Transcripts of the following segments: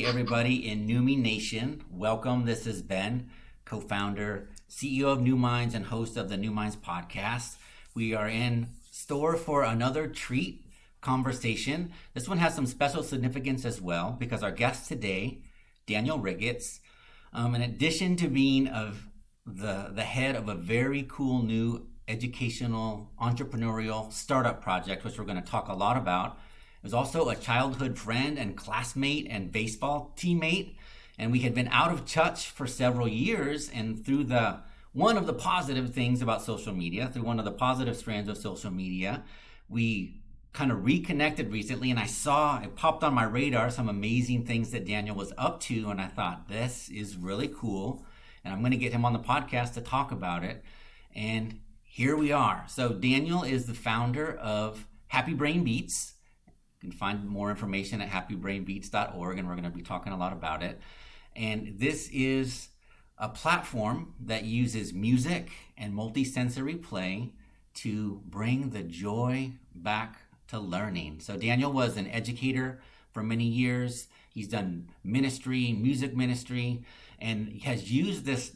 everybody in Newmie Nation. Welcome. This is Ben, co-founder, CEO of New Minds, and host of the New Minds podcast. We are in store for another treat conversation. This one has some special significance as well because our guest today, Daniel Ricketts, in addition to being the head of a very cool new educational entrepreneurial startup project, which we're going to talk a lot about, was also a childhood friend and classmate and baseball teammate. And we had been out of touch for several years. And through one of the positive things about social media, through one of the positive strands of social media, we kind of reconnected recently. And it popped on my radar, some amazing things that Daniel was up to. And I thought, this is really cool. And I'm going to get him on the podcast to talk about it. And here we are. So Daniel is the founder of Happy Brain Beats. You can find more information at happybrainbeats.org, and we're going to be talking a lot about it. And this is a platform that uses music and multisensory play to bring the joy back to learning. So Daniel was an educator for many years. He's done ministry, music ministry, and has used this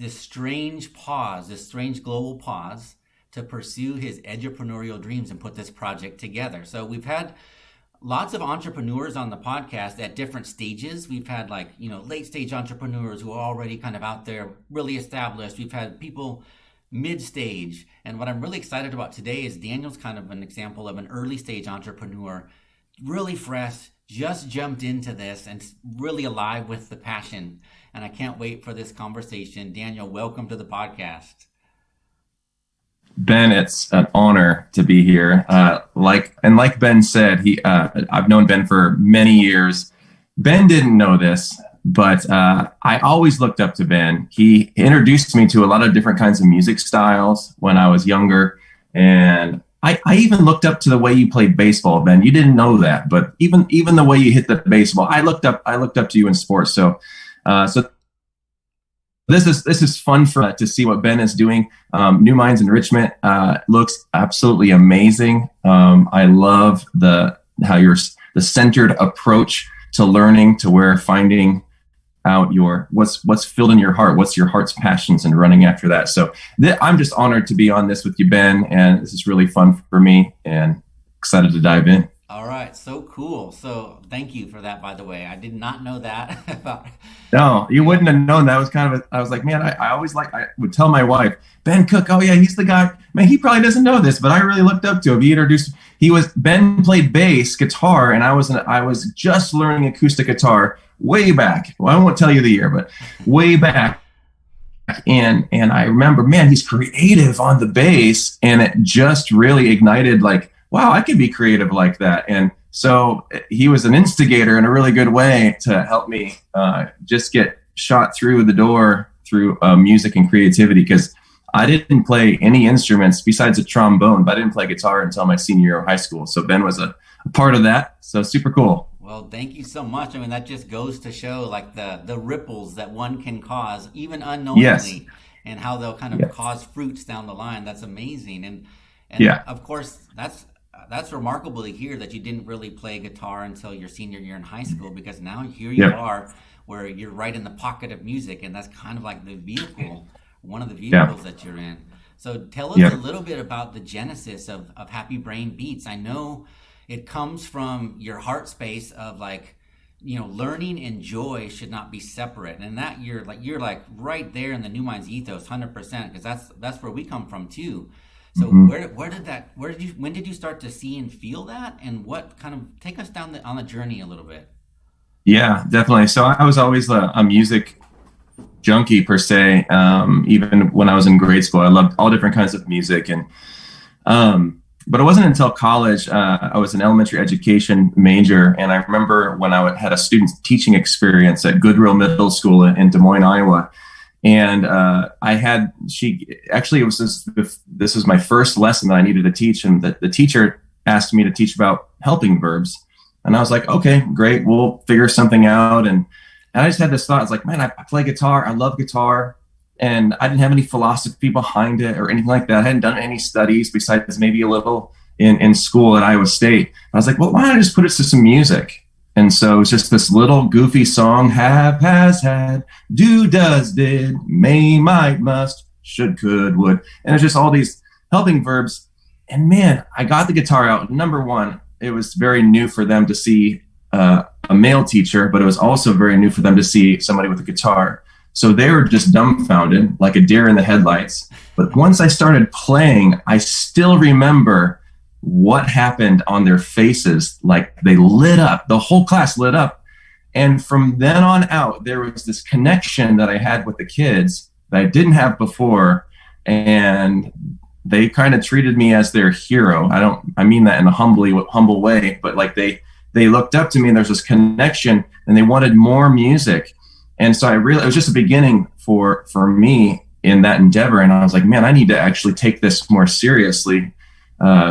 strange pause, this strange global pause, to pursue his entrepreneurial dreams and put this project together. So we've had lots of entrepreneurs on the podcast at different stages. We've had late stage entrepreneurs who are already kind of out there, really established. We've had people mid stage. And what I'm really excited about today is Daniel's kind of an example of an early stage entrepreneur, really fresh, just jumped into this and really alive with the passion. And I can't wait for this conversation. Daniel, welcome to the podcast. Ben, it's an honor to be here. Like Ben said, I've known Ben for many years. Ben didn't know this, but I always looked up to Ben. He introduced me to a lot of different kinds of music styles when I was younger. And I even looked up to the way you played baseball, Ben. You didn't know that, but even the way you hit the baseball, I looked up to you in sports. So this is fun to see what Ben is doing. New Minds Enrichment looks absolutely amazing. I love how you're the centered approach to learning, to where finding out what's filled in your heart, what's your heart's passions, and running after that. So I'm just honored to be on this with you, Ben, and this is really fun for me and excited to dive in. All right, so cool. So thank you for that, by the way. I did not know that about. No, you wouldn't have known. That was kind of I was like, man, I would tell my wife, Ben Cook, oh yeah, he's the guy. Man, he probably doesn't know this, but I really looked up to him. Ben played bass guitar, and I was just learning acoustic guitar way back. Well, I won't tell you the year, but way back. And I remember, man, he's creative on the bass, and it just really ignited wow, I could be creative like that. And so he was an instigator in a really good way to help me just get shot through the door through music and creativity, because I didn't play any instruments besides a trombone, but I didn't play guitar until my senior year of high school. So Ben was a part of that. So super cool. Well, thank you so much. I mean, that just goes to show the ripples that one can cause, even unknowingly, yes, and how they'll kind of yes, cause fruits down the line. That's amazing. And yeah, of course, that's remarkable to hear that you didn't really play guitar until your senior year in high school, because now here you are where you're right in the pocket of music, and that's kind of like one of the vehicles that you're in. So tell us a little bit about the genesis of Happy Brain Beats. I know it comes from your heart space of learning and joy should not be separate, and that you're right there in the New Minds ethos 100%, because that's where we come from too. So when did you start to see and feel that, and what kind of take us down on the journey a little bit? Yeah, definitely. So I was always a music junkie per se. Even when I was in grade school, I loved all different kinds of music, and but it wasn't until college. I was an elementary education major, and I remember when I had a student teaching experience at Goodrill Middle School in Des Moines, Iowa. And this was my first lesson that I needed to teach. And the teacher asked me to teach about helping verbs. And I was like, okay, great. We'll figure something out. And I just had this thought. I was like, man, I play guitar. I love guitar. And I didn't have any philosophy behind it or anything like that. I hadn't done any studies besides maybe a little in school at Iowa State. I was like, well, why don't I just put it to some music? And so it's just this little goofy song, have, has, had, do, does, did, may, might, must, should, could, would. And it's just all these helping verbs. And man, I got the guitar out. Number one, it was very new for them to see a male teacher, but it was also very new for them to see somebody with a guitar. So they were just dumbfounded, like a deer in the headlights. But once I started playing, I still remember what happened on their faces. Like they lit up, the whole class lit up. And from then on out, there was this connection that I had with the kids that I didn't have before. And they kind of treated me as their hero. I mean that in a humble way, but like they looked up to me, and there's this connection, and they wanted more music. And so it was just a beginning for me in that endeavor. And I was like, man, I need to actually take this more seriously,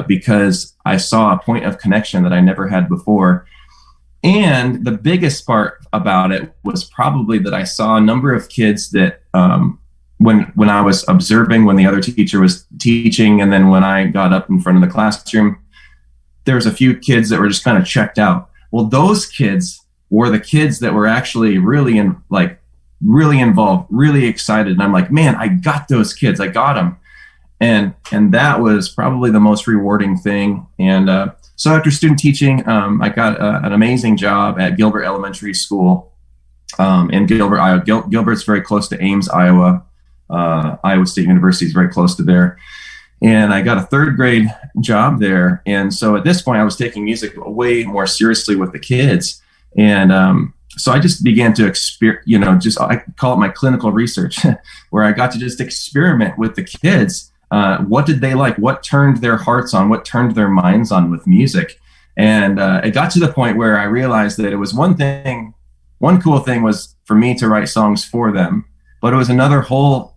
because I saw a point of connection that I never had before. And the biggest part about it was probably that I saw a number of kids that, when I was observing, when the other teacher was teaching, and then when I got up in front of the classroom, there was a few kids that were just kind of checked out. Well, those kids were the kids that were actually really involved, really excited. And I'm like, man, I got those kids. I got them. And that was probably the most rewarding thing. And so after student teaching, I got an amazing job at Gilbert Elementary School in Gilbert, Iowa. Gilbert's very close to Ames, Iowa. Iowa State University is very close to there. And I got a third grade job there. And so at this point, I was taking music way more seriously with the kids. And so I just began to I call it my clinical research, where I got to just experiment with the kids. What did they like? What turned their hearts on? What turned their minds on with music? And it got to the point where I realized that it was one cool thing was for me to write songs for them, but it was another whole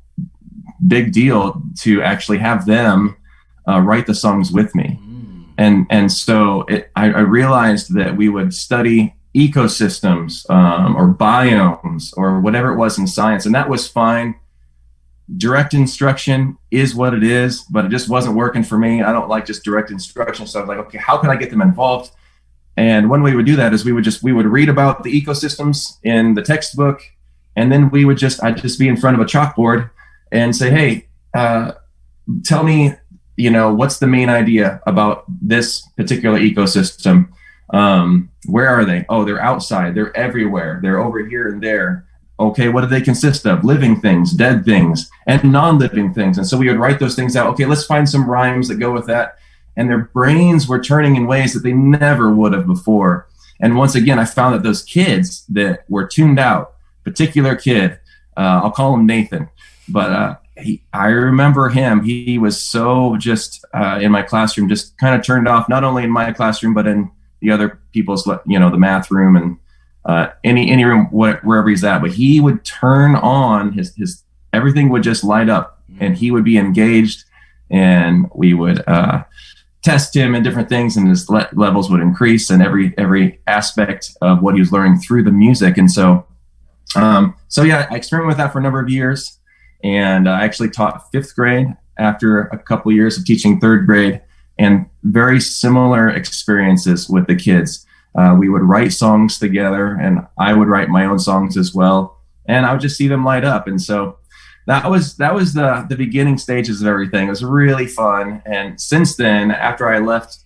big deal to actually have them write the songs with me. And so I realized that we would study ecosystems or biomes or whatever it was in science, and that was fine. Direct instruction is what it is, but it just wasn't working for me. I don't like just direct instruction. So I was like, okay, how can I get them involved? And one way we would do that is we would read about the ecosystems in the textbook, and then I'd just be in front of a chalkboard and say, hey, tell me, what's the main idea about this particular ecosystem? Where are they? Oh, they're outside. They're everywhere. They're over here and there. Okay, what do they consist of? Living things, dead things, and non-living things. And so we would write those things out. Okay, let's find some rhymes that go with that. And their brains were turning in ways that they never would have before. And once again, I found that those kids that were tuned out, particular kid, I'll call him Nathan, but I remember him. He was so just in my classroom, just kind of turned off, not only in my classroom, but in the other people's, the math room and any room, wherever he's at. But he would turn on his everything would just light up, and he would be engaged, and we would test him in different things, and his levels would increase, and every aspect of what he was learning through the music. And so yeah, I experimented with that for a number of years. And I actually taught fifth grade after a couple of years of teaching third grade, and very similar experiences with the kids. We would write songs together, and I would write my own songs as well. And I would just see them light up. And so that was the beginning stages of everything. It was really fun. And since then, after I left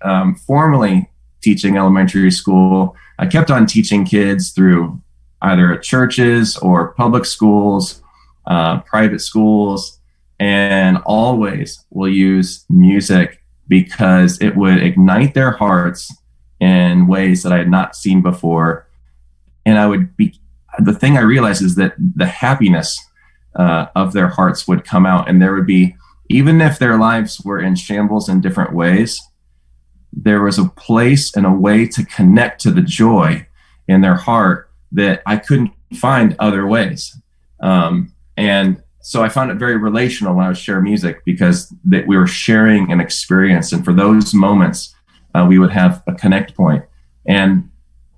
formally teaching elementary school, I kept on teaching kids through either churches or public schools, private schools, and always will use music because it would ignite their hearts in ways that I had not seen before. And the thing I realized is that the happiness of their hearts would come out, and there would be, even if their lives were in shambles in different ways, there was a place and a way to connect to the joy in their heart that I couldn't find other ways. And so I found it very relational when I was sharing music, because that we were sharing an experience. And for those moments, we would have a connect point. And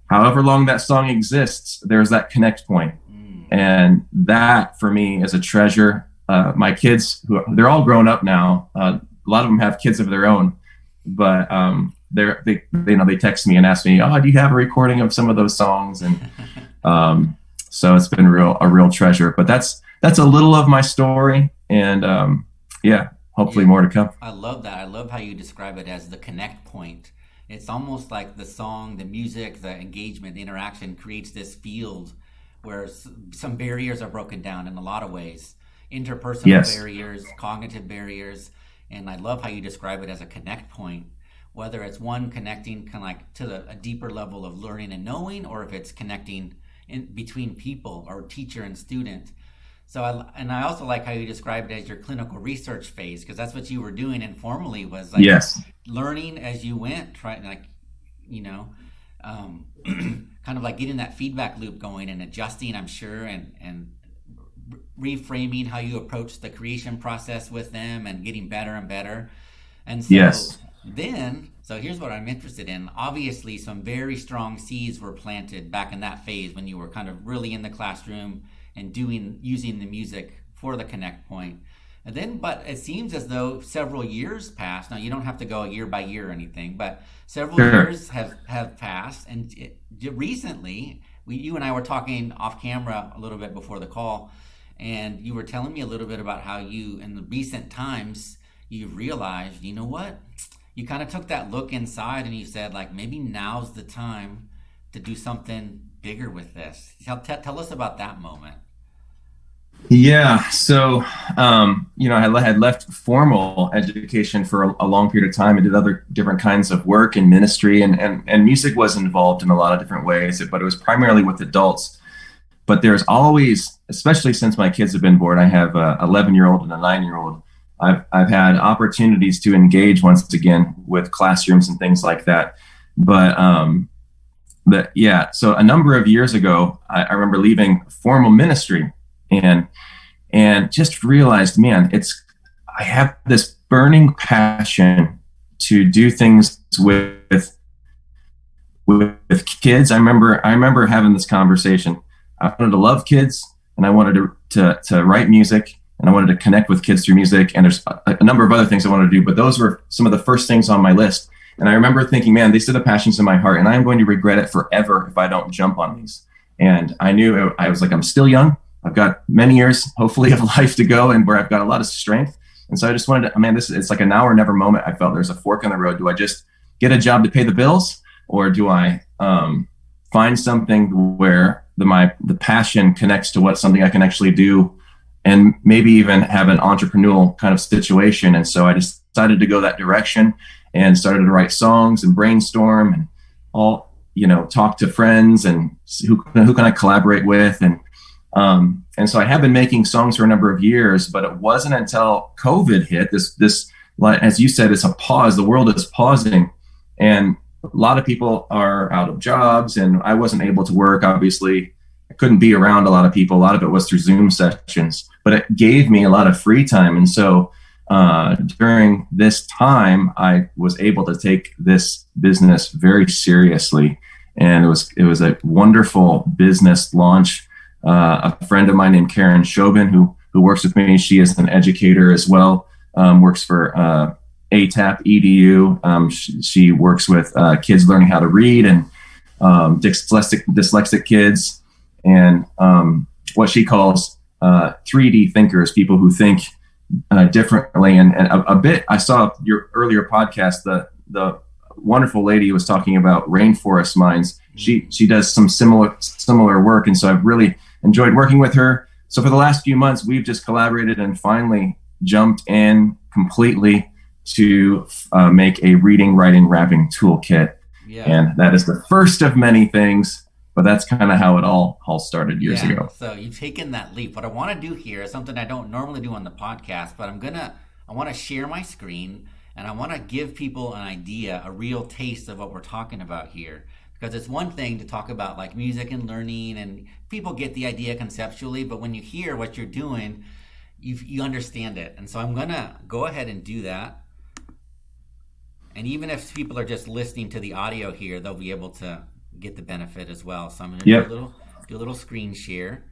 however long that song exists, there's that connect point. And that for me is a treasure. My kids, they're all grown up now. A lot of them have kids of their own, but they text me and ask me, oh, do you have a recording of some of those songs? And so it's been a real treasure. But that's a little of my story, and hopefully more to come. I love that. I love how you describe it as the connect point. It's almost like the song, the music, the engagement, the interaction creates this field where some barriers are broken down in a lot of ways. Interpersonal barriers, cognitive barriers, and I love how you describe it as a connect point. Whether it's one connecting kind of like to a deeper level of learning and knowing, or if it's connecting in between people or teacher and student. So I also like how you described it as your clinical research phase, because that's what you were doing informally, was like learning as you went, trying like, kind of like getting that feedback loop going and adjusting, I'm sure, and reframing how you approach the creation process with them and getting better and better. And so so here's what I'm interested in. Obviously, some very strong seeds were planted back in that phase when you were kind of really in the classroom and using the music for the connect point. And then, but it seems as though several years passed. Now, you don't have to go year by year or anything, but several years have passed. And recently, you and I were talking off camera a little bit before the call, and you were telling me a little bit about how you, in the recent times, you've realized, you know what? You kind of took that look inside and you said, like, maybe now's the time to do something bigger with this. Tell us about that moment. Yeah. So, I had left formal education for a long period of time and did other different kinds of work in ministry, and music was involved in a lot of different ways, but it was primarily with adults. But there's always, especially since my kids have been born, I have a 11-year-old and a 9-year-old. I've had opportunities to engage once again with classrooms and things like that. So a number of years ago, I remember leaving formal ministry and just realized, man, I have this burning passion to do things with kids. I remember having this conversation. I wanted to love kids, and I wanted to write music, and I wanted to connect with kids through music. And there's a number of other things I wanted to do, but those were some of the first things on my list. And I remember thinking, man, these are the passions in my heart, and I am going to regret it forever if I don't jump on these. And I knew, I was like, I'm still young. I've got many years, hopefully, of life to go, and where I've got a lot of strength. And so I just wanted to, it's like a now or never moment. I felt there's a fork in the road. Do I just get a job to pay the bills, or do I find something where the passion connects to something I can actually do, and maybe even have an entrepreneurial kind of situation? And so I decided to go that direction and started to write songs and brainstorm and talk to friends and who can I collaborate with. And so I have been making songs for a number of years, but it wasn't until COVID hit, this, as you said, it's a pause. The world is pausing, and a lot of people are out of jobs, and I wasn't able to work. Obviously, I couldn't be around a lot of people. A lot of it was through Zoom sessions, but it gave me a lot of free time. And so during this time, I was able to take this business very seriously, and it was a wonderful business launch. A friend of mine named Karen Shobin, who works with me, she is an educator as well, works for ATAP EDU. She works with kids learning how to read, and dyslexic kids, and what she calls 3D thinkers, people who think differently. And a bit, I saw your earlier podcast, the wonderful lady was talking about rainforest minds. She does some similar work, and so I've really enjoyed working with her. So for the last few months, we've just collaborated and finally jumped in completely to make a reading, writing, rapping toolkit. Yeah. And that is the first of many things, but that's kind of how it all started years ago. So you've taken that leap. What I want to do here is something I don't normally do on the podcast, but I want to share my screen, and I want to give people an idea, a real taste of what we're talking about here. Because it's one thing to talk about like music and learning, and people get the idea conceptually, but when you hear what you're doing, you understand it. And so I'm going to go ahead and do that. And even if people are just listening to the audio here, they'll be able to get the benefit as well. So I'm going to do a little screen share.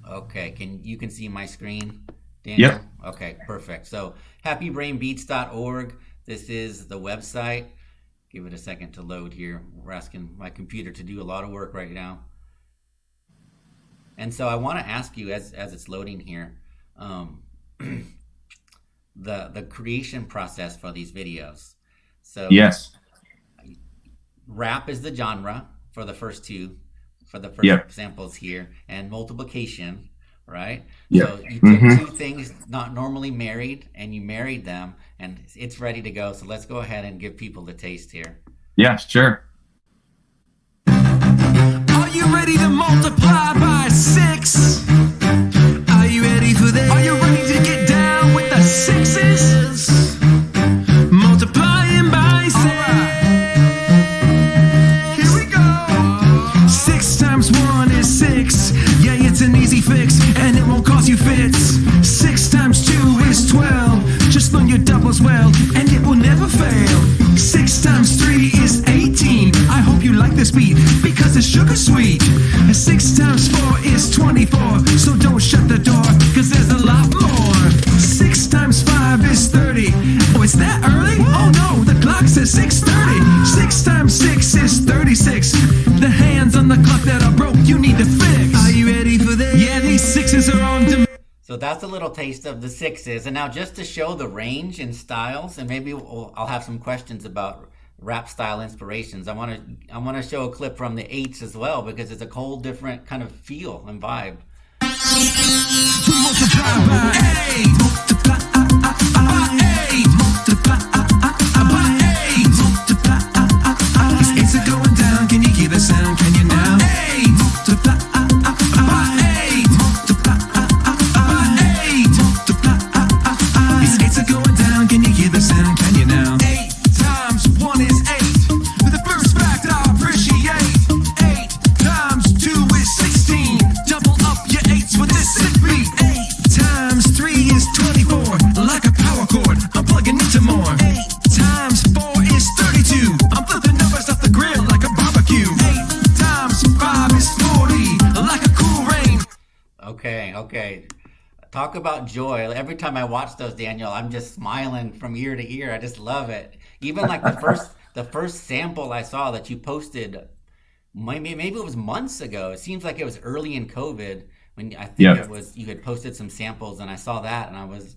Okay, you can see my screen, Daniel? Yep. Okay, perfect. So happybrainbeats.org. This is the website. Give it a second to load here. We're asking my computer to do a lot of work right now. And so I want to ask you as it's loading here, the creation process for these videos. So Yes. rap is the genre for the first Yep. samples here, and multiplication, right? Yep. So you took two things not normally married and you married them, and it's ready to go. So let's go ahead and give people the taste here. Yeah, sure. Are you ready to multiply by 6? Are you ready for this? Are you ready to get down with the sixes? Multiplying by 6. Here we go. 6 times 1 is 6. Yeah, it's an easy fix, and it won't cause you fits. 6 times 2 is 12. Just learn your doubles well, and it will never fail. 6 times 3 is 18. I hope you like this beat, because it's sugar sweet. 6 times 4 is 24. So don't shut the door, cause there's a lot more. 6 times 5 is 30. Oh, it's that early? Oh no, the clock says 6:30. 6 times 6 is 36. The hands on the clock that are broke, you need to fix. Are you ready for this? Yeah, these sixes are on demand. So that's a little taste of the sixes. And now just to show the range in styles, and maybe I'll have some questions about rap style inspirations. I want to show a clip from the eights as well, because it's a whole different kind of feel and vibe. We multiply by 8. Multiply by 8. Multiply by 8. Multiply. Is it going down? Can you hear the sound? Can you now? 8. Multiply by 8. Multiply by 8. Multiply. Is it going down? Can you hear the sound? Can you now? 8 times 1 is 8. The first fact I appreciate. 8 times 2 is 16. Double up your 8s with this sick beat. 8 times 3 is 24. Like a power cord, I'm plugging into more. 8 times 4 is 32. I'm flipping numbers off the grill like a barbecue. 8 times 5 is 40. Like a cool rain. Okay. Talk about joy. Every time I watch those, Daniel, I'm just smiling from ear to ear. I just love it. Even like the first sample I saw that you posted, maybe it was months ago. It seems like it was early in COVID when I think it was, you had posted some samples, and I saw that, and I was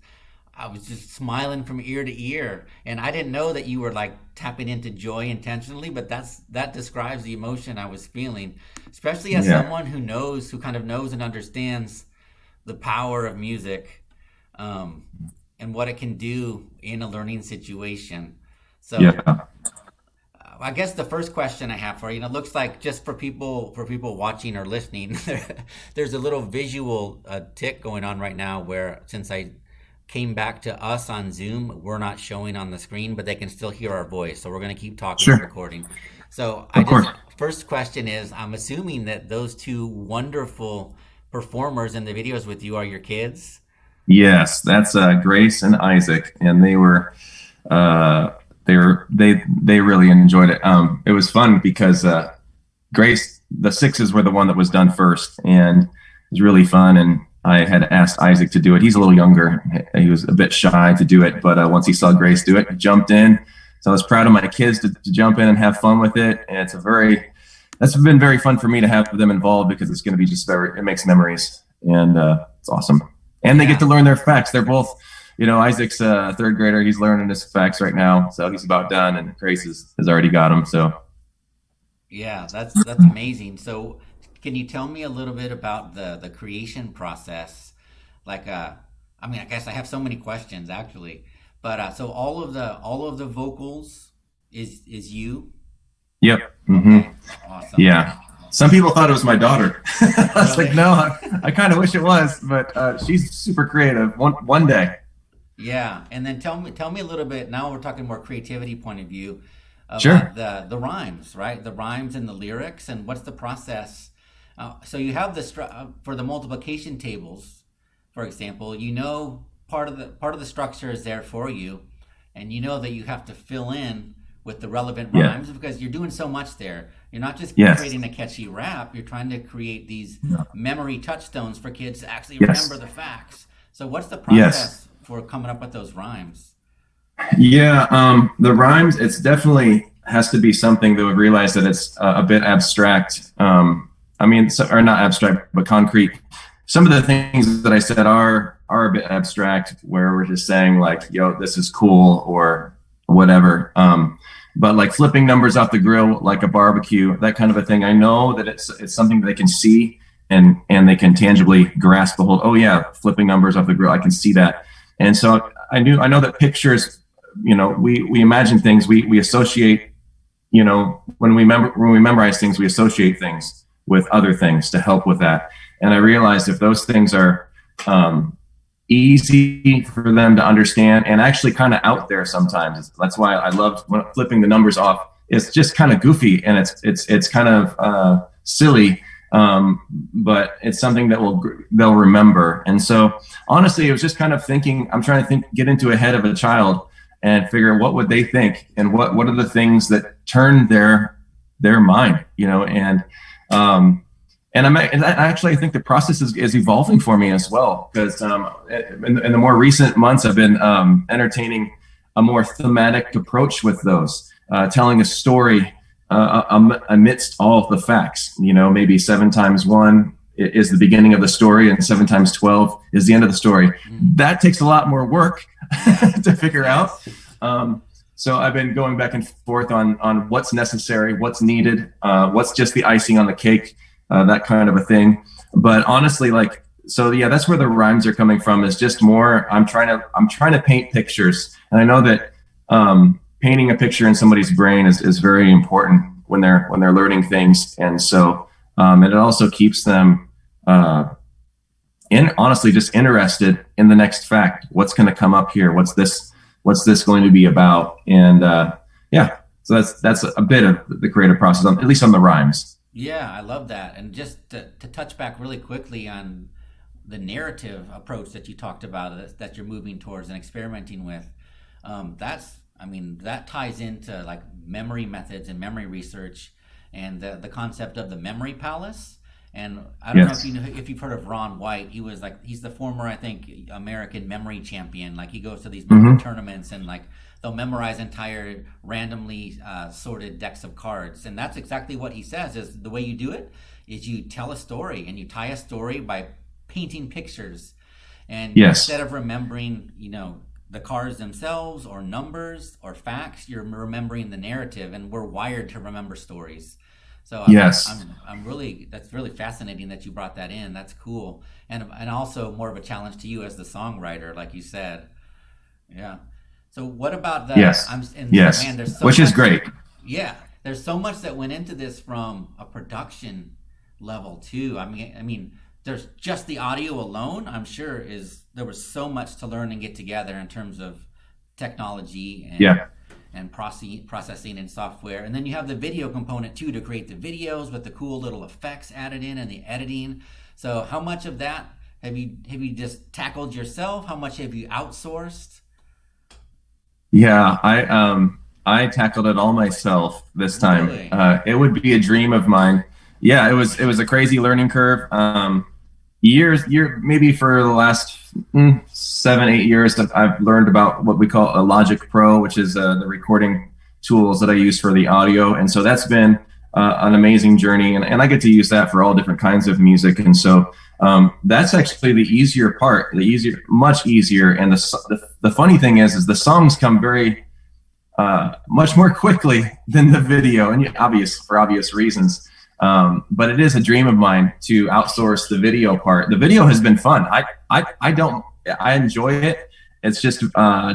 just smiling from ear to ear. And I didn't know that you were like tapping into joy intentionally, but that describes the emotion I was feeling, especially as someone who kind of knows and understands the power of music, and what it can do in a learning situation. So I guess the first question I have for you, and it looks like just for people watching or listening, there's a little visual tick going on right now where, since I came back to us on Zoom, we're not showing on the screen, but they can still hear our voice. So we're going to keep talking and recording. So first question is, I'm assuming that those two wonderful performers in the videos with you are your kids? Yes, that's Grace and Isaac, and they really enjoyed it. It was fun because Grace, the sixes were the one that was done first, and it was really fun. And I had asked Isaac to do it. He's a little younger. He was a bit shy to do it, but once he saw Grace do it, he jumped in. So I was proud of my kids to jump in and have fun with it. And that's been very fun for me to have them involved, because it's going to be it makes memories, and it's awesome. And they get to learn their facts. They're both, Isaac's a third grader. He's learning his facts right now, so he's about done, and Grace has already got them. So yeah, that's amazing. So can you tell me a little bit about the creation process? Like, I guess I have so many questions actually, but so all of the vocals is you? Yep. Mm-hmm. Okay. Awesome. Yeah. Some people thought it was my daughter. I was like, no, I kind of wish it was, but she's super creative. One day. Yeah, and then tell me a little bit. Now we're talking more creativity point of view about the rhymes, right? The rhymes and the lyrics, and what's the process? So you have for the multiplication tables, for example. Part of the structure is there for you, and you know that you have to fill in with the relevant rhymes, because you're doing so much there. You're not just creating a catchy rap, you're trying to create these memory touchstones for kids to actually remember the facts. So what's the Yes. process for coming up with those rhymes? Yeah, the rhymes, it's definitely has to be something that would realize that it's a bit abstract. Or not abstract, but concrete. Some of the things that I said are a bit abstract, where we're just saying like, "Yo, this is cool" or whatever. But like flipping numbers off the grill, like a barbecue, that kind of a thing. I know that it's something that they can see and they can tangibly grasp a hold. Oh yeah, flipping numbers off the grill, I can see that. And so I know that pictures, we imagine things, we associate, when we memorize things, we associate things with other things to help with that. And I realized if those things are easy for them to understand and actually kind of out there sometimes, that's why I loved flipping the numbers off. It's just kind of goofy and it's kind of silly, but it's something that they'll remember. And so honestly, it was just kind of I'm trying to get into the head of a child and figure what would they think and what are the things that turn their mind, I think the process is evolving for me as well, because in the more recent months, I've been entertaining a more thematic approach with those, telling a story amidst all of the facts. Maybe 7 times 1 is the beginning of the story and 7 times 12 is the end of the story. That takes a lot more work to figure out. So I've been going back and forth on what's necessary, what's needed, what's just the icing on the cake, that kind of a thing. But honestly, that's where the rhymes are coming from, is just more, I'm trying to paint pictures. And I know that painting a picture in somebody's brain is very important when they're learning things. And so and it also keeps them honestly just interested in the next fact. What's going to come up here? What's this going to be about? And so that's a bit of the creative process, at least on the rhymes. Yeah, I love that. And just to touch back really quickly on the narrative approach that you talked about, that you're moving towards and experimenting with, that ties into like memory methods and memory research and the concept of the memory palace. And I don't know if you've heard of Ron White. He's the former, I think, American memory champion. Like he goes to these memory tournaments and like they'll memorize entire randomly sorted decks of cards. And that's exactly what he says, is the way you do it is you tell a story and you tie a story by painting pictures. And instead of remembering, the cards themselves or numbers or facts, you're remembering the narrative, and we're wired to remember stories. So that's really fascinating that you brought that in. That's cool. And also more of a challenge to you as the songwriter, like you said. Yeah. So what about that? Yes. Man, there's which is great. Yeah. There's so much that went into this from a production level too. I mean, there's just the audio alone, I'm sure there was so much to learn and get together in terms of technology and processing and software. And then you have the video component too, to create the videos with the cool little effects added in and the editing. So how much of that have you just tackled yourself? How much have you outsourced? Yeah, I tackled it all myself this time. Really? It would be a dream of mine. Yeah, it was a crazy learning curve. Maybe for the last 7-8 years, I've learned about what we call a Logic Pro, which is the recording tools that I use for the audio. And so that's been an amazing journey. And I get to use that for all different kinds of music. And so that's actually the easier part, much easier. And the funny thing is the songs come very much more quickly than the video, and for obvious reasons. But it is a dream of mine to outsource the video part. The video has been fun. I enjoy it. It's just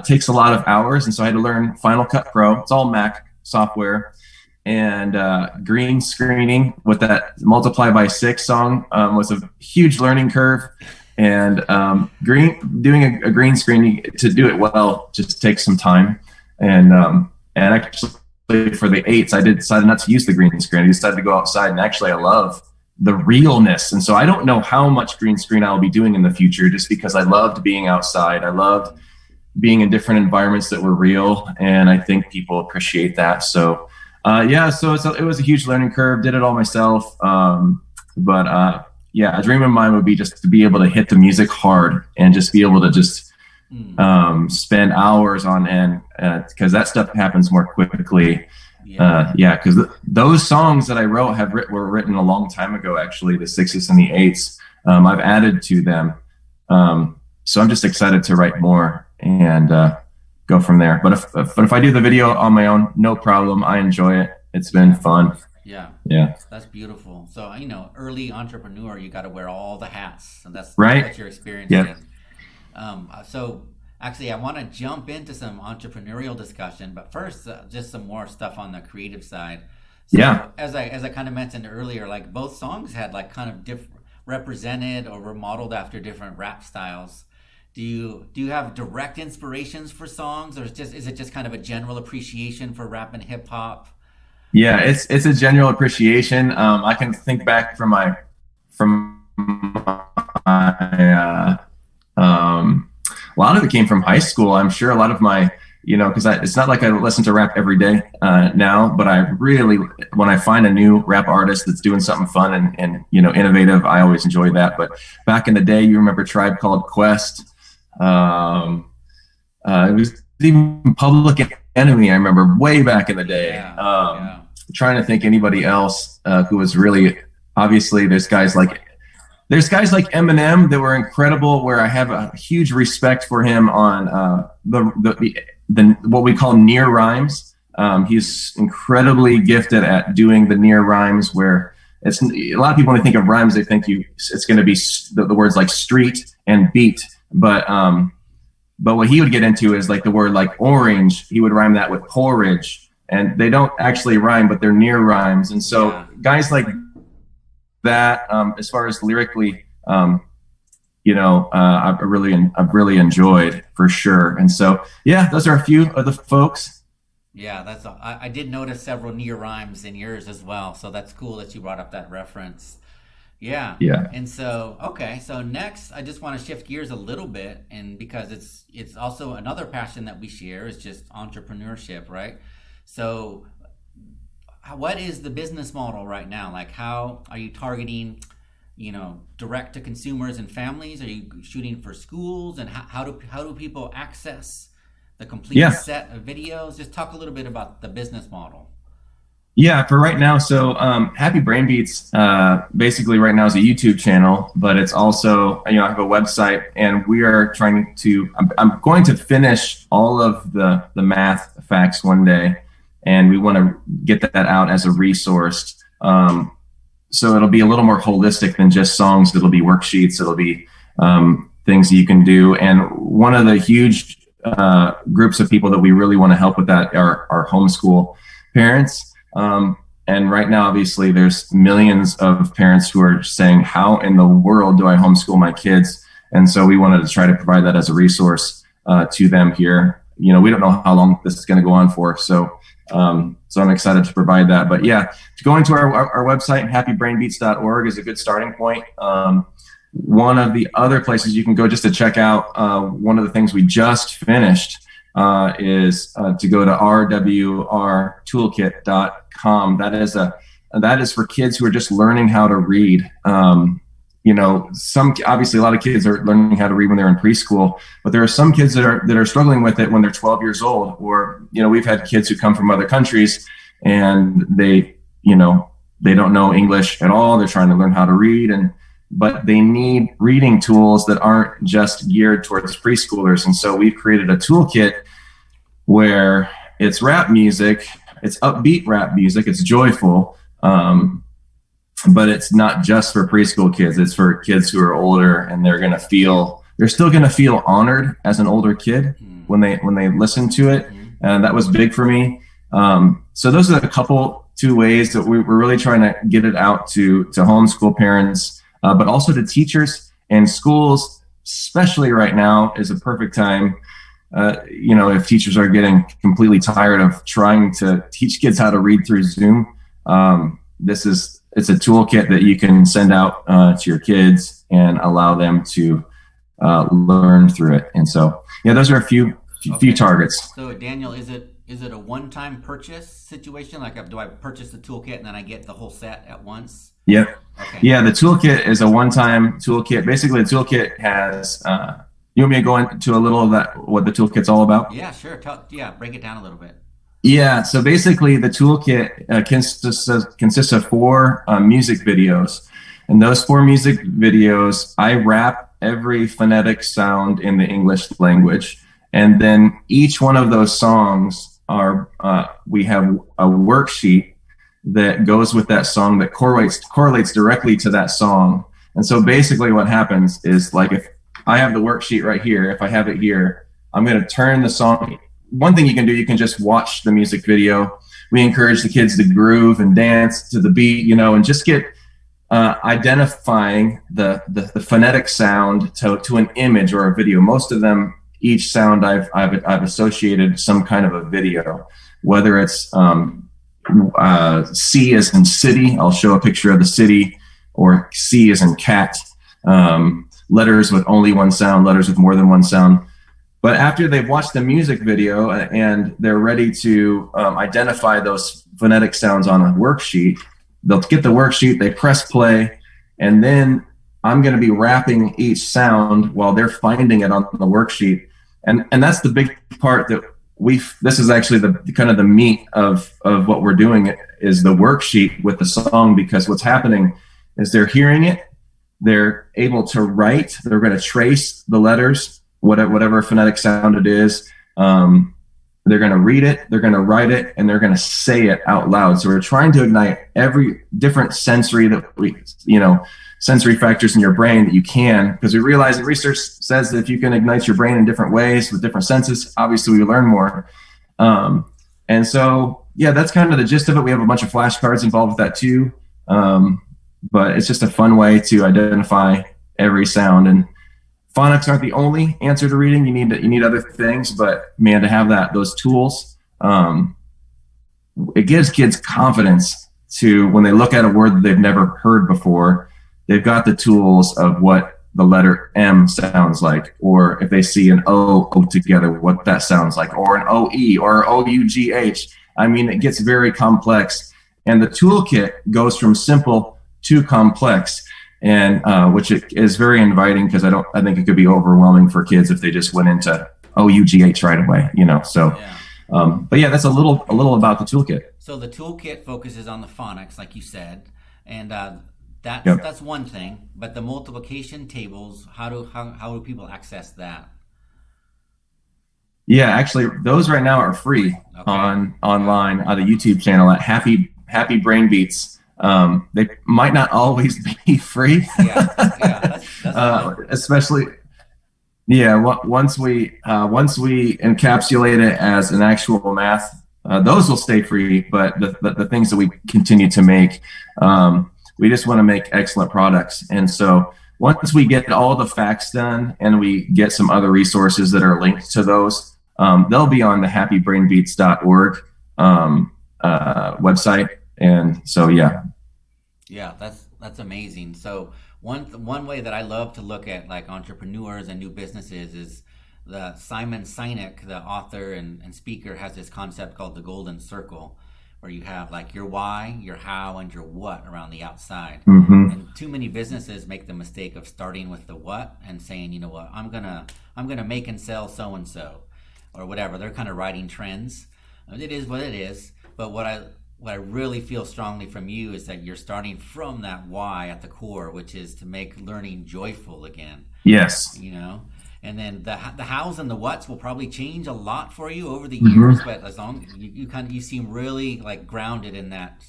takes a lot of hours, and so I had to learn Final Cut Pro. It's all Mac software, and green screening with that Multiply by 6 song was a huge learning curve. And doing a green screen, to do it well, just takes some time. And actually, for the 8s, I decided not to use the green screen. I decided to go outside, and actually I love the realness. And so I don't know how much green screen I'll be doing in the future, just because I loved being outside. I loved being in different environments that were real, and I think people appreciate that. So it was a huge learning curve. Did it all myself. a dream of mine would be just to be able to hit the music hard and just be able to just spend hours on end, because that stuff happens more quickly. Because those songs that I wrote were written a long time ago, actually, the 6s and the 8s. I've added to them. So I'm just excited to write more and go from there. But if I do the video on my own, no problem. I enjoy it. It's been fun. Yeah. That's beautiful. So, early entrepreneur, you got to wear all the hats, and that's right. What you're experiencing. Yeah. So actually, I want to jump into some entrepreneurial discussion, but first, just some more stuff on the creative side. So as I kind of mentioned earlier, like both songs had like kind of represented or were modeled after different rap styles. Do you have direct inspirations for songs, or is it just kind of a general appreciation for rap and hip hop? Yeah, it's a general appreciation. I can think back from my a lot of it came from high school. I'm sure a lot of my, because it's not like I listen to rap every day now, but I really, when I find a new rap artist that's doing something fun and innovative, I always enjoy that. But back in the day, you remember Tribe Called Quest. It was even Public Enemy. I remember way back in the day. Trying to think anybody else who was really, obviously there's guys like Eminem that were incredible, where I have a huge respect for him on the what we call near rhymes. He's incredibly gifted at doing the near rhymes, where it's a lot of people when they think of rhymes, they think it's going to be the words like street and beat, but what he would get into is like the word like orange. He would rhyme that with porridge. And they don't actually rhyme, but they're near rhymes. And so guys like that, as far as lyrically, I've really enjoyed for sure. And so, those are a few of the folks. Yeah, I did notice several near rhymes in yours as well. So that's cool that you brought up that reference. Yeah. And so, okay. So next, I just want to shift gears a little bit, and because it's also another passion that we share is just entrepreneurship, right? So what is the business model right now? Like, how are you targeting, direct to consumers and families? Are you shooting for schools? And how do people access the complete set of videos? Just talk a little bit about the business model. Yeah, for right now. So Happy Brain Beats basically right now is a YouTube channel, but it's also, I have a website, and we are trying to, I'm going to finish all of the math facts one day. And we want to get that out as a resource. So it'll be a little more holistic than just songs. It'll be worksheets. It'll be things that you can do. And one of the huge groups of people that we really want to help with that are homeschool parents. And right now, obviously, there's millions of parents who are saying, how in the world do I homeschool my kids? And so we wanted to try to provide that as a resource to them here. We don't know how long this is going to go on for. So I'm excited to provide that. But going to our website, happybrainbeats.org, is a good starting point. One of the other places you can go just to check out one of the things we just finished is to go to rwrtoolkit.com. That is for kids who are just learning how to read. Obviously a lot of kids are learning how to read when they're in preschool, but there are some kids that are struggling with it when they're 12 years old, or, we've had kids who come from other countries and they don't know English at all. They're trying to learn how to read, but they need reading tools that aren't just geared towards preschoolers. And so we've created a toolkit where it's rap music, it's upbeat rap music, it's joyful, but it's not just for preschool kids. It's for kids who are older, and they're still going to feel honored as an older kid when they listen to it. And that was big for me. So those are two ways that we're really trying to get it out to homeschool parents, but also to teachers and schools, especially right now is a perfect time. If teachers are getting completely tired of trying to teach kids how to read through Zoom, it's a toolkit that you can send out to your kids and allow them to learn through it. And so, those are a few targets. So Daniel, is it is it a one-time purchase situation? Like, do I purchase the toolkit and then I get the whole set at once? Yep. Okay. Yeah, the toolkit is a one-time toolkit. Basically, the toolkit has. You want me to go into a little of that? What the toolkit's all about? Yeah, sure. Break it down a little bit. Yeah. So basically, the toolkit consists of 4 music videos, and those 4 music videos, I wrap every phonetic sound in the English language, and then each one of those songs are. We have a worksheet that goes with that song that correlates directly to that song. And so basically what happens is, like, if I have the worksheet right here, if I have it here, I'm going to turn the song. One thing you can do, you can just watch the music video. We encourage the kids to groove and dance to the beat, and just get identifying the phonetic sound to an image or a video. Most of them, each sound I've associated some kind of a video, whether it's C as in city, I'll show a picture of the city, or C as in cat, letters with only one sound, letters with more than one sound. But after they've watched the music video and they're ready to identify those phonetic sounds on a worksheet, they'll get the worksheet, they press play, and then I'm going to be wrapping each sound while they're finding it on the worksheet. And that's the big part that this is actually the kind of the meat of what we're doing, is the worksheet with the song, because what's happening is they're hearing it, they're able to write, they're going to trace the letters, whatever phonetic sound it is. They're going to read it, they're going to write it, and they're going to say it out loud. So we're trying to ignite every different sensory sensory factors in your brain that you can, because we realize that research says that if you can ignite your brain in different ways with different senses, obviously we learn more. And so, yeah, that's kind of the gist of it. We have a bunch of flashcards involved with that too. But it's just a fun way to identify every sound. And phonics aren't the only answer to reading. You need other things, but man, to have those tools, it gives kids confidence to, when they look at a word that they've never heard before, they've got the tools of what the letter M sounds like, or if they see an O together, what that sounds like, or an OE or OUGH. I mean, it gets very complex, and the toolkit goes from simple to complex, and which is very inviting, because I think it could be overwhelming for kids if they just went into OUGH right away, So, yeah. But yeah, that's a little about the toolkit. So the toolkit focuses on the phonics, like you said, and Yep. That's one thing. But the multiplication tables, how do people access that? Yeah, actually, those right now are free online on the YouTube channel at Happy Brain Beats. They might not always be free. That's especially. Yeah, once we encapsulate it as an actual math, those will stay free. But the things that we continue to make, we just want to make excellent products. And so once we get all the facts done and we get some other resources that are linked to those, they'll be on the happybrainbeats.org website. And so, yeah. Yeah, that's amazing. So one way that I love to look at like entrepreneurs and new businesses is the Simon Sinek, the author and speaker, has this concept called the golden circle, where you have like your why, your how, and your what around the outside. Mm-hmm. And too many businesses make the mistake of starting with the what and saying, you know what, I'm gonna make and sell so and so, or whatever. They're kind of riding trends. It is what it is. But what I really feel strongly from you is that you're starting from that why at the core, which is to make learning joyful again. Yes. And then the hows and the whats will probably change a lot for you over the years, but as long you seem really like grounded in that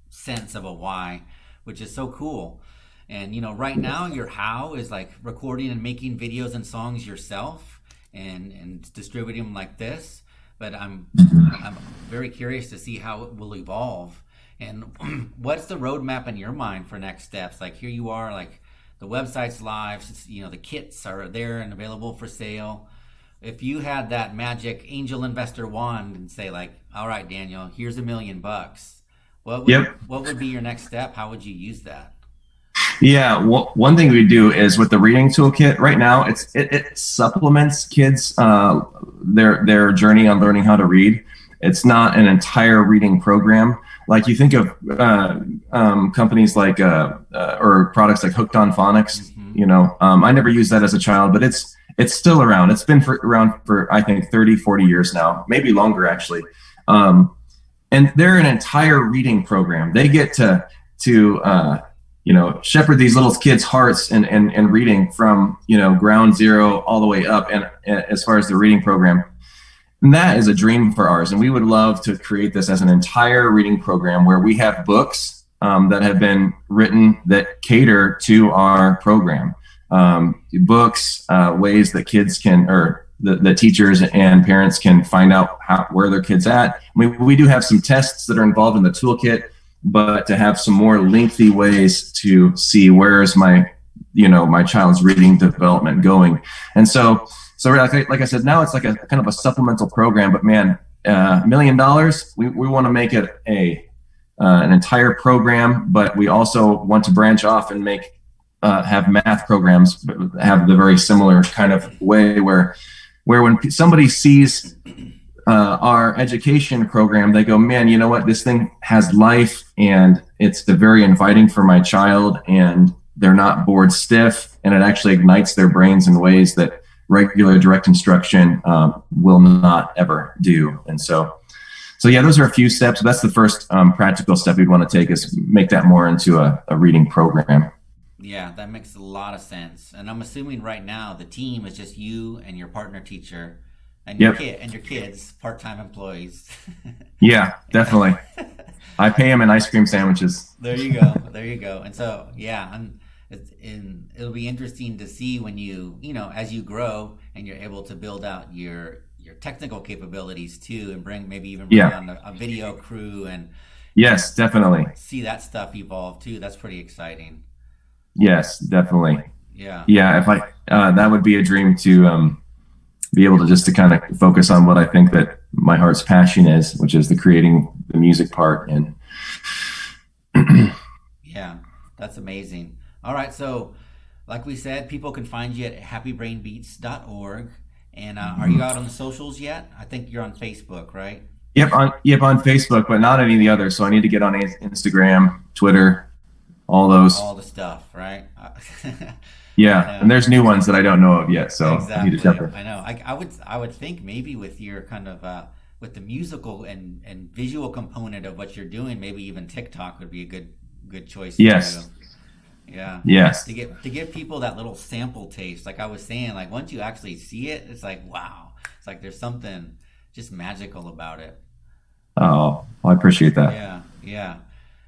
sense of a why, which is so cool. And right now your how is like recording and making videos and songs yourself and distributing them like this. But I'm very curious to see how it will evolve. And what's the roadmap in your mind for next steps? Like here you are, like the website's live, the kits are there and available for sale. If you had that magic angel investor wand and say like, all right, Daniel, here's $1 million, what would be your next step? How would you use that? Yeah, well, one thing we do is with the reading toolkit right now, it supplements kids their journey on learning how to read. it's not an entire reading program. Like you think of companies like or products like Hooked on Phonics. I never used that as a child, but it's still around. It's been around for I think 30, 40 years now, maybe longer actually. And they're an entire reading program. They get to shepherd these little kids' hearts and reading from ground zero all the way up, and as far as the reading program. And that is a dream for ours. And we would love to create this as an entire reading program where we have books that have been written that cater to our program. Books, ways that kids can, or the teachers and parents can find out where their kid's at. We do have some tests that are involved in the toolkit, but to have some more lengthy ways to see where is my child's reading development going. And so like I said, now it's like a kind of a supplemental program, but man, $1 million, we want to make it an entire program, but we also want to branch off and have math programs, but have the very similar kind of way where when somebody sees our education program, they go, man, you know what? This thing has life, and it's very inviting for my child, and they're not bored stiff, and it actually ignites their brains in ways that regular direct instruction will not ever do. And so yeah, those are a few steps. That's the first practical step we'd want to take, is make that more into a reading program. Yeah, that makes a lot of sense. And I'm assuming right now the team is just you and your partner teacher and your kids, part-time employees. Yeah, definitely. I pay them in ice cream sandwiches. There you go. And so, yeah, it'll be interesting to see when as you grow and you're able to build out your technical capabilities too, and bring on a video crew and yes, definitely see that stuff evolve too. That's pretty exciting. Yes, definitely. Yeah. If I that would be a dream to be able to kind of focus on what I think that my heart's passion is, which is the creating the music part. And yeah, that's amazing. All right, so like we said, people can find you at happybrainbeats.org. And are you out on the socials yet? I think you're on Facebook, right? Yep, on Facebook, but not any of the others. So I need to get on Instagram, Twitter, all those. All the stuff, right? Yeah, and there's new ones that I don't know of yet, so exactly. I need to jump in. I know. I would think maybe with your kind of with the musical and visual component of what you're doing, maybe even TikTok would be a good choice. Yes. Yeah. Yes. To give people that little sample taste, like I was saying, like once you actually see it, it's like wow. It's like there's something just magical about it. Oh, well, I appreciate that. Yeah.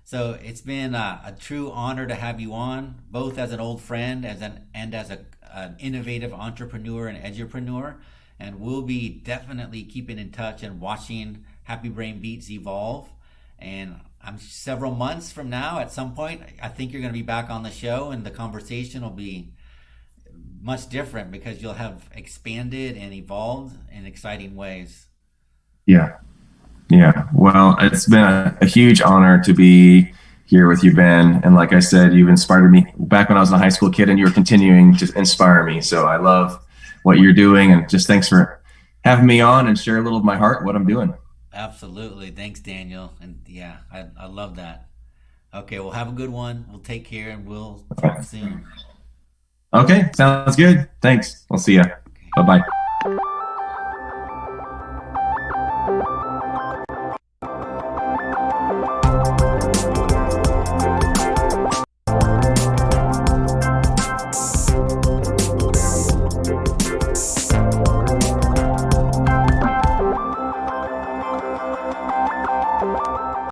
So it's been a true honor to have you on, both as an old friend as an innovative entrepreneur and edupreneur. And we'll be definitely keeping in touch and watching Happy Brain Beats evolve. And I'm several months from now, at some point, I think you're going to be back on the show, and the conversation will be much different because you'll have expanded and evolved in exciting ways. Yeah. Well, it's been a huge honor to be here with you, Ben. And like I said, you've inspired me back when I was a high school kid, and you're continuing to inspire me. So I love what you're doing, and just thanks for having me on and share a little of my heart, what I'm doing. Absolutely. Thanks, Daniel. And yeah, I love that. Okay, well, have a good one. We'll take care, and we'll talk soon. Okay, sounds good. Thanks. I'll see ya. Okay. Bye-bye.